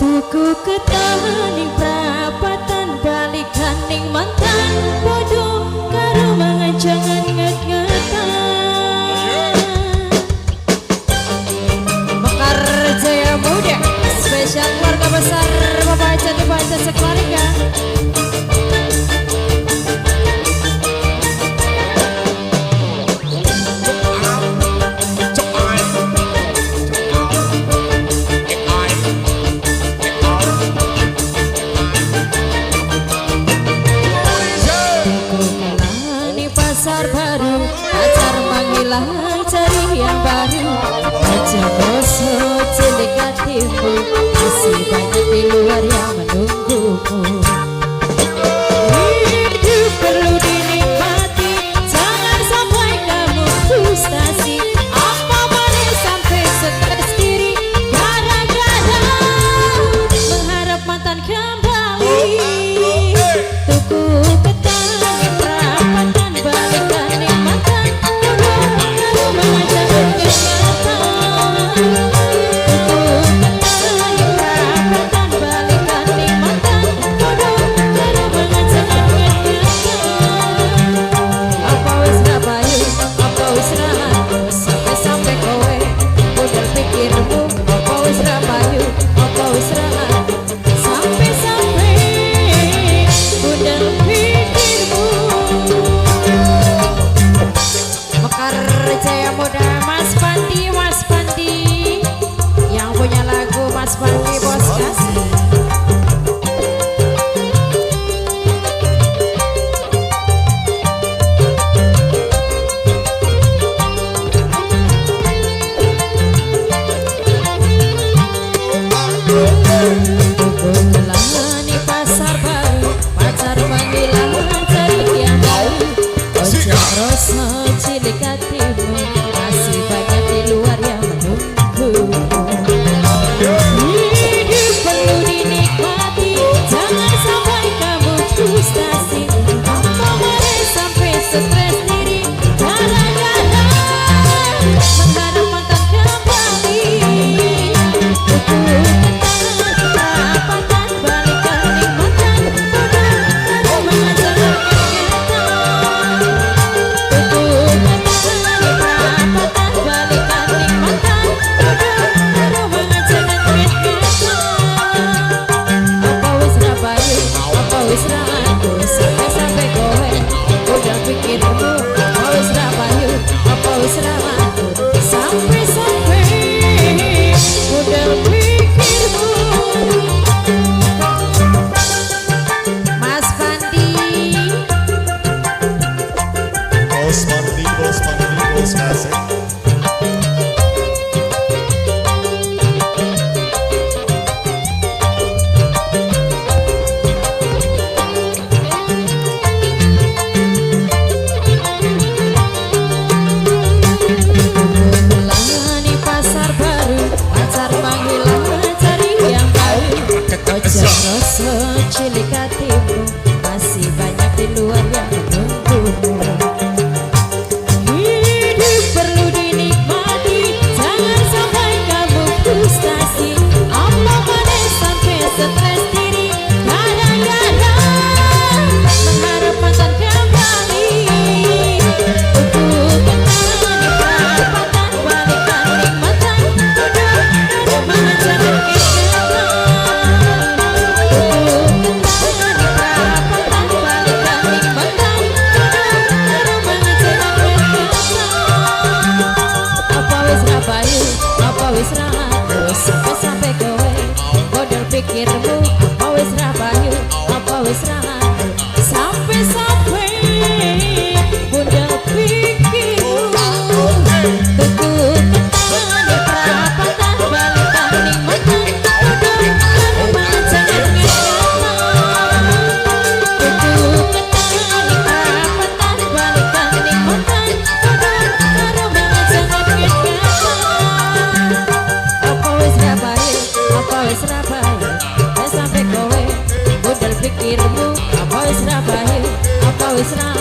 Tuku ketahaning perapatan balikan ning mantan bodoh karo manganjangan nget-ngetan. Mekar Jaya Muda spesial keluarga besar Bapak Haji Ibu Haji sekeluarga. Pasar baru, pacar menghilang cari yang baru. Aja bosok cilik hatimu, masih banyak di luar yang menunggumu. Hidup perlu dinikmati, jangan sampai kamu frustasi. Apa boleh sampai stres diri gara-gara mengharap mantan kembali. Tuku Jaya Muda Mas Pandi yang punya lagu Mas Pandi bos kasih. Melani pasar baru, pacar menghilang cari yang baru. Ojo rasa cilik hatimu, masih banyak di luar yang menunggu. Hidup perlu dinikmati, jangan sampai kamu frustasi. Apa boleh sampai stres diri gara-gara mengharap mantan kembali. Perapatan balikan ning mantan bodoh karo manganjangan nget-ngetan. Sampai kowe udah pikirmu, apa wis ra payu, apa wis ra mantul. Sampai udah pikirmu. Mas Pandi, Bos Pandi, bos kasih. rasa cilik hatimu, masih banyak di luar yang menunggumu. Hidup perlu dinikmati, jangan sampai kamu frustasi. Apa boleh sampai stres diri gara-gara mengharap mantan kembali. Untuk kenal di perapatan balikan ning mantan bodoh karo manganjangan nget-ngetan. Sampai kowe model pikirmu, apa wis ra payu, apa wis ra mantul. Sampai model pikirmu. Tuku ketangan di perapatan balikan ning mantan bodoh karo manganjangan nget-ngetan. Tuku ketangan di perapatan balikan ning mantan bodoh karo manganjangan nget-ngetan. Apa wis ra payu, sampai kowe model pikirmu, apa wis ra payu, apa wis ra